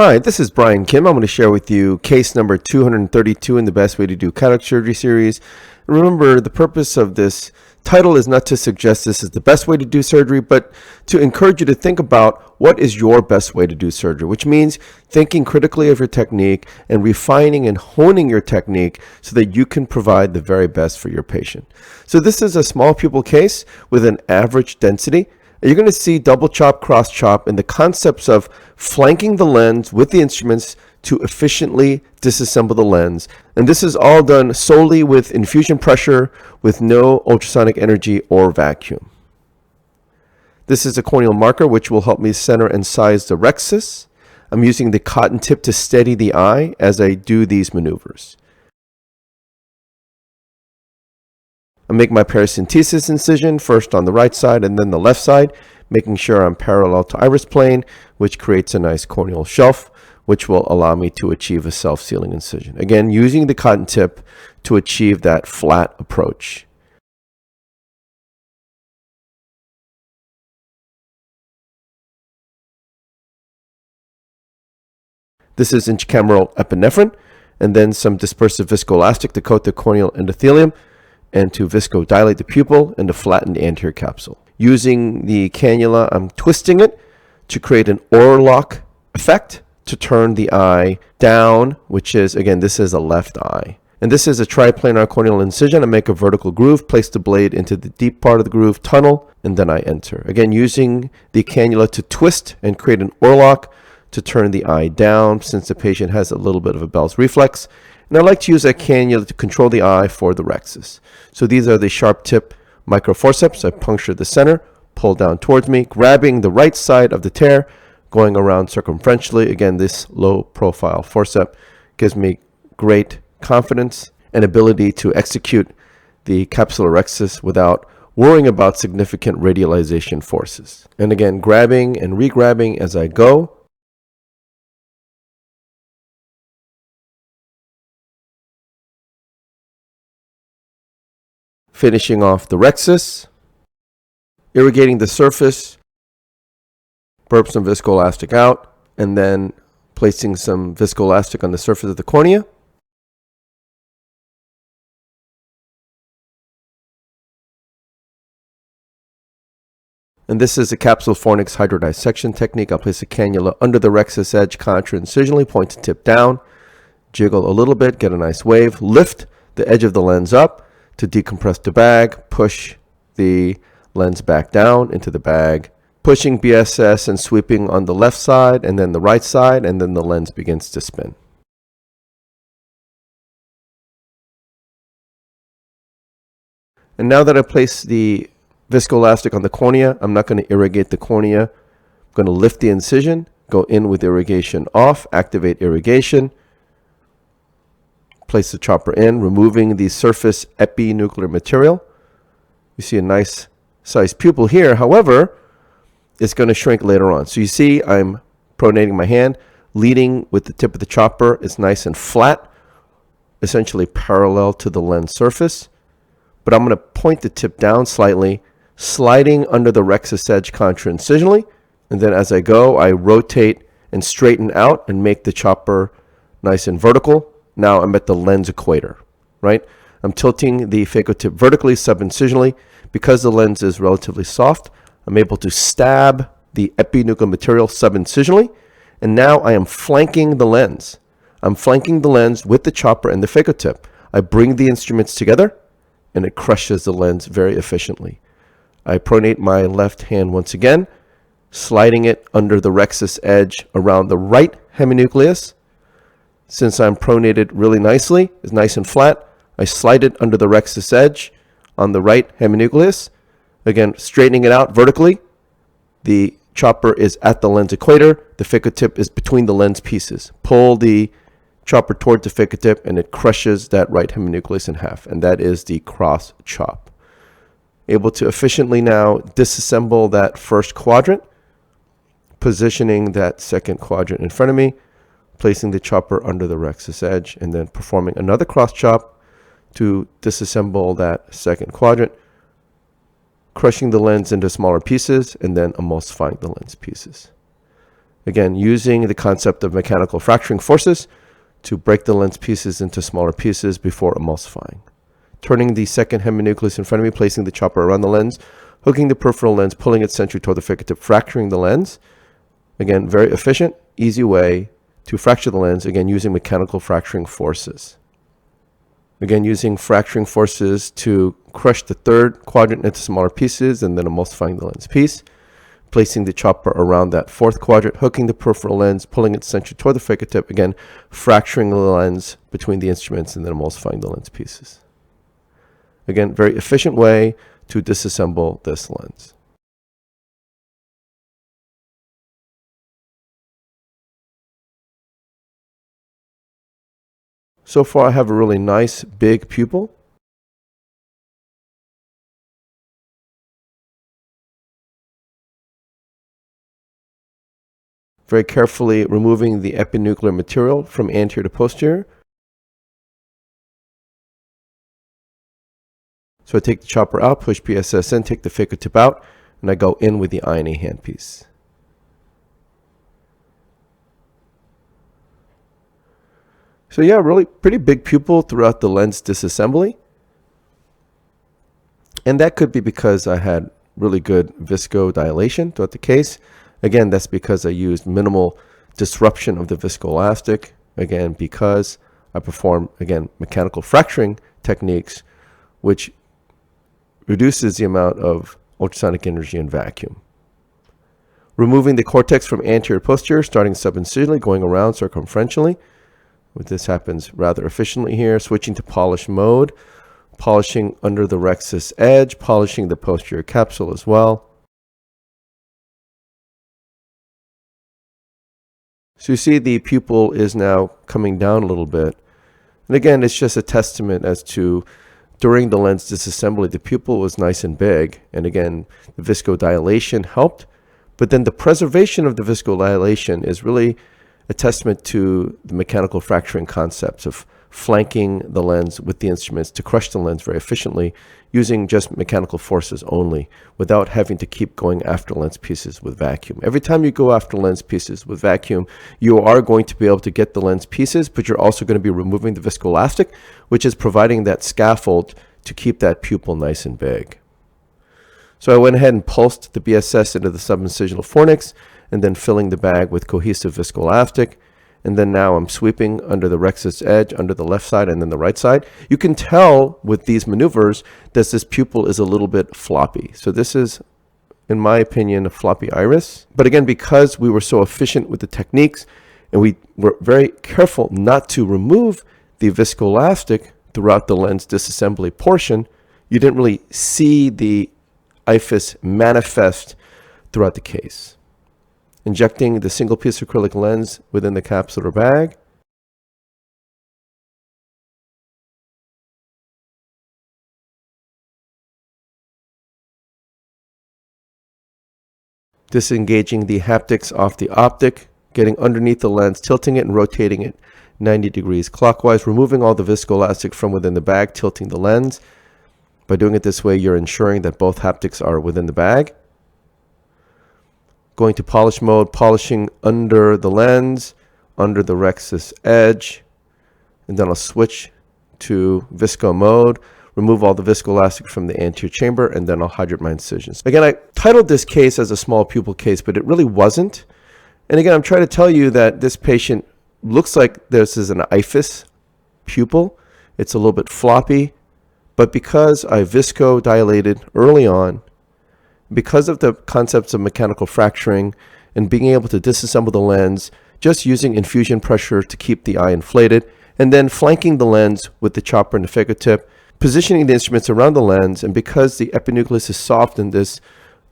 Hi, this is Brian Kim. I'm going to share with you case number 232 in the Best Way to Do Cataract Surgery series. Remember, the purpose of this title is not to suggest this is the best way to do surgery, but to encourage you to think about what is your best way to do surgery, which means thinking critically of your technique and refining and honing your technique so that you can provide the very best for your patient. So this is a small pupil case with an average density. You're going to see double chop, cross chop, and the concepts of flanking the lens with the instruments to efficiently disassemble the lens. And this is all done solely with infusion pressure with no ultrasonic energy or vacuum. This is a corneal marker which will help me center and size the rhexis. I'm using the cotton tip to steady the eye as I do these maneuvers. I make my paracentesis incision first on the right side and then the left side, making sure I'm parallel to iris plane, which creates a nice corneal shelf, which will allow me to achieve a self-sealing incision. Again, using the cotton tip to achieve that flat approach. This is intracameral epinephrine, and then some dispersive viscoelastic to coat the corneal endothelium and to viscodilate the pupil and to flatten the anterior capsule. Using the cannula, I'm twisting it to create an Orlock effect to turn the eye down, which is, again, this is a left eye. And this is a triplanar corneal incision. I make a vertical groove, place the blade into the deep part of the groove, tunnel, and then I enter. Again, using the cannula to twist and create an Orlock to turn the eye down since the patient has a little bit of a Bell's reflex. And I like to use a cannula to control the eye for the rhexis. So these are the sharp tip microforceps. I puncture the center, pull down towards me, grabbing the right side of the tear, going around circumferentially. Again, this low profile forceps gives me great confidence and ability to execute the capsular rhexis without worrying about significant radialization forces. And again, grabbing and re-grabbing as I go. Finishing off the rhexis, irrigating the surface, burp some viscoelastic out, and then placing some viscoelastic on the surface of the cornea. And this is a capsule fornix hydrodissection technique. I'll place a cannula under the rhexis edge, contra-incisionally, point the tip down, jiggle a little bit, get a nice wave, lift the edge of the lens up to decompress the bag, push the lens back down into the bag, pushing BSS and sweeping on the left side and then the right side, and then the lens begins to spin. And now that I place the viscoelastic on the cornea, I'm not going to irrigate the cornea. I'm going to lift the incision, go in with irrigation off, activate irrigation, place the chopper in, removing the surface epinuclear material. You see a nice sized pupil here. However, it's going to shrink later on. So you see I'm pronating my hand, leading with the tip of the chopper. It's nice and flat, essentially parallel to the lens surface. But I'm going to point the tip down slightly, sliding under the rhexis edge contra-incisionally. And then as I go, I rotate and straighten out and make the chopper nice and vertical. Now I'm at the lens equator, right? I'm tilting the phaco tip vertically, sub-incisionally. Because the lens is relatively soft, I'm able to stab the epinuclear material sub-incisionally. And now I am flanking the lens. I'm flanking the lens with the chopper and the phaco tip. I bring the instruments together, and it crushes the lens very efficiently. I pronate my left hand once again, sliding it under the rhexis edge around the right heminucleus. Since I'm pronated really nicely, it's nice and flat, I slide it under the rhexis edge on the right heminucleus. Again, straightening it out vertically. The chopper is at the lens equator. The phaco tip is between the lens pieces. Pull the chopper towards the phaco tip and it crushes that right heminucleus in half. And that is the cross chop. Able to efficiently now disassemble that first quadrant, positioning that second quadrant in front of me, placing the chopper under the rhexis edge, and then performing another cross chop to disassemble that second quadrant, crushing the lens into smaller pieces, and then emulsifying the lens pieces. Again, using the concept of mechanical fracturing forces to break the lens pieces into smaller pieces before emulsifying. Turning the second heminucleus in front of me, placing the chopper around the lens, hooking the peripheral lens, pulling it centrally toward the focal tip, fracturing the lens. Again, very efficient, easy way to fracture the lens, again, using mechanical fracturing forces. Again, using fracturing forces to crush the third quadrant into smaller pieces and then emulsifying the lens piece. Placing the chopper around that fourth quadrant, hooking the peripheral lens, pulling it centrally toward the focal tip, again, fracturing the lens between the instruments and then emulsifying the lens pieces. Again, very efficient way to disassemble this lens. So far I have a really nice big pupil. Very carefully removing the epinuclear material from anterior to posterior. So I take the chopper out, push PSS in, take the focal tip out, and I go in with the INA handpiece. So yeah, really pretty big pupil throughout the lens disassembly. And that could be because I had really good viscodilation throughout the case. Again, that's because I used minimal disruption of the viscoelastic. Again, because I perform, again, mechanical fracturing techniques, which reduces the amount of ultrasonic energy in vacuum. Removing the cortex from anterior to posterior, starting subincisionally, going around circumferentially. This happens rather efficiently here. Switching to polish mode, polishing under the rexus edge, polishing the posterior capsule as well. So you see the pupil is now coming down a little bit. And again, it's just a testament as to during the lens disassembly, the pupil was nice and big. And again, the viscodilation helped. But then the preservation of the viscodilation is really a testament to the mechanical fracturing concepts of flanking the lens with the instruments to crush the lens very efficiently using just mechanical forces only without having to keep going after lens pieces with vacuum. Every time you go after lens pieces with vacuum, you are going to be able to get the lens pieces, but you're also going to be removing the viscoelastic, which is providing that scaffold to keep that pupil nice and big. So I went ahead and pulsed the BSS into the subincisional fornix and then filling the bag with cohesive viscoelastic. And then now I'm sweeping under the rexus edge, under the left side and then the right side. You can tell with these maneuvers that this pupil is a little bit floppy. So this is, in my opinion, a floppy iris. But again, because we were so efficient with the techniques and we were very careful not to remove the viscoelastic throughout the lens disassembly portion, you didn't really see the IFIS manifest throughout the case. Injecting the single piece acrylic lens within the capsular bag. Disengaging the haptics off the optic, getting underneath the lens, tilting it and rotating it 90 degrees clockwise, removing all the viscoelastic from within the bag, tilting the lens. By doing it this way, you're ensuring that both haptics are within the bag. Going to polish mode, polishing under the lens, under the rexus edge, and then I'll switch to visco mode, remove all the viscoelastic from the anterior chamber, and then I'll hydrate my incisions. Again, I titled this case as a small pupil case, but it really wasn't. And again, I'm trying to tell you that this patient looks like this is an IFIS pupil. It's a little bit floppy, but because I viscodilated early on, because of the concepts of mechanical fracturing and being able to disassemble the lens, just using infusion pressure to keep the eye inflated, and then flanking the lens with the chopper and the focal tip, positioning the instruments around the lens, and because the epinucleus is soft in this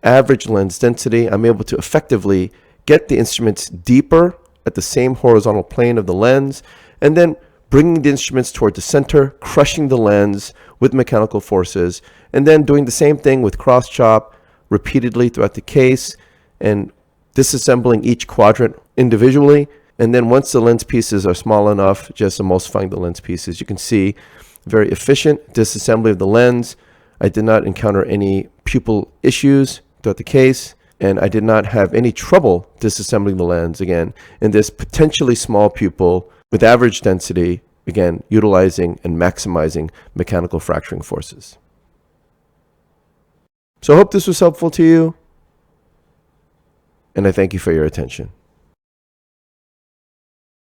average lens density, I'm able to effectively get the instruments deeper at the same horizontal plane of the lens, and then bringing the instruments toward the center, crushing the lens with mechanical forces, and then doing the same thing with cross chop repeatedly throughout the case and disassembling each quadrant individually. And then once the lens pieces are small enough, just emulsifying the lens pieces. You can see very efficient disassembly of the lens. I did not encounter any pupil issues throughout the case. and I did not have any trouble disassembling the lens, again, in this potentially small pupil with average density, again, utilizing and maximizing mechanical fracturing forces. So I hope this was helpful to you, and I thank you for your attention.